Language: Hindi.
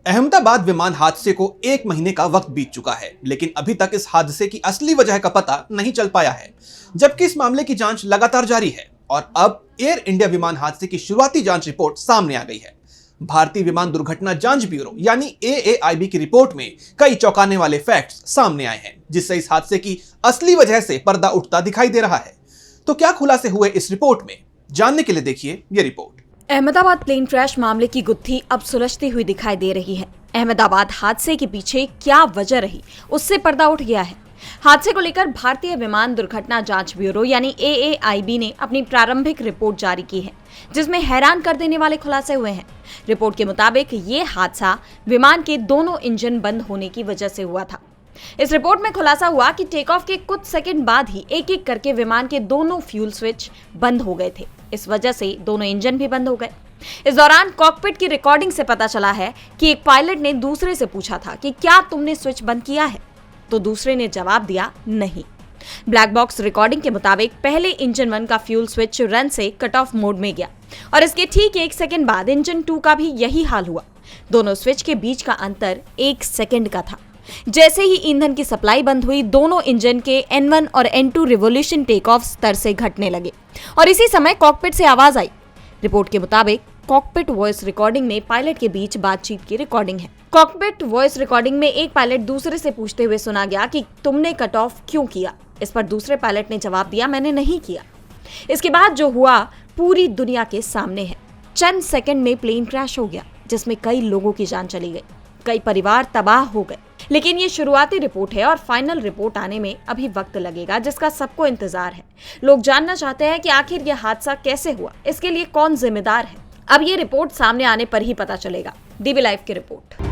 अहमदाबाद विमान हादसे को 1 महीने का वक्त बीत चुका है, लेकिन अभी तक इस हादसे की असली वजह का पता नहीं चल पाया है, जबकि इस मामले की जांच लगातार जारी है। और अब एयर इंडिया विमान हादसे की शुरुआती जांच रिपोर्ट सामने आ गई है। भारतीय विमान दुर्घटना जांच ब्यूरो यानी AAIB की रिपोर्ट में कई चौंकाने वाले फैक्ट्स सामने आए हैं, जिससे इस हादसे की असली वजह से पर्दा उठता दिखाई दे रहा है। तो क्या खुलासे हुए इस रिपोर्ट में, जानने के लिए देखिए ये रिपोर्ट। अहमदाबाद प्लेन क्रैश मामले की गुत्थी अब सुलझती हुई दिखाई दे रही है। अहमदाबाद हादसे के पीछे क्या वजह रही, उससे पर्दा उठ गया है। हादसे को लेकर भारतीय विमान दुर्घटना जांच ब्यूरो यानी AAIB ने अपनी प्रारंभिक रिपोर्ट जारी की है, जिसमें हैरान कर देने वाले खुलासे हुए हैं। रिपोर्ट के मुताबिक ये हादसा विमान के दोनों इंजन बंद होने की वजह से हुआ था। इस रिपोर्ट में खुलासा हुआ कि टेक ऑफ के कुछ सेकंड बाद ही एक एक करके विमान के दोनों फ्यूल स्विच बंद हो गए थे। इस वजह से दोनों इंजन भी बंद हो गए। इस दौरान कॉकपिट की रिकॉर्डिंग से पता चला है कि एक पायलट ने दूसरे से पूछा था कि क्या तुमने स्विच बंद किया है, तो दूसरे ने जवाब दिया नहीं। ब्लैक बॉक्स रिकॉर्डिंग के मुताबिक पहले इंजन 1 का फ्यूल स्विच रन से कट ऑफ मोड में गया और इसके ठीक 1 सेकंड बाद इंजन 2 का भी यही हाल हुआ। दोनों स्विच के बीच का अंतर 1 सेकंड का था। जैसे ही ईंधन की सप्लाई बंद हुई, दोनों इंजन के N1 और N2 रिवोल्यूशन टेक ऑफ स्तर से घटने लगे और इसी समय कॉकपिट से आवाज आई। रिपोर्ट के मुताबिक कॉकपिट वॉइस रिकॉर्डिंग में पायलट के बीच बातचीत की रिकॉर्डिंग है। कॉकपिट वॉइस रिकॉर्डिंग में एक पायलट दूसरे से पूछते हुए सुना गया कि तुमने कट ऑफ क्यों किया। इस पर दूसरे पायलट ने जवाब दिया, मैंने नहीं किया। इसके बाद जो हुआ पूरी दुनिया के सामने है। चंद सेकंड में प्लेन क्रैश हो गया, जिसमें कई लोगों की जान चली गई, कई परिवार तबाह हो गए। लेकिन ये शुरुआती रिपोर्ट है और फाइनल रिपोर्ट आने में अभी वक्त लगेगा, जिसका सबको इंतजार है। लोग जानना चाहते हैं कि आखिर यह हादसा कैसे हुआ, इसके लिए कौन जिम्मेदार है। अब ये रिपोर्ट सामने आने पर ही पता चलेगा। DB लाइव की रिपोर्ट।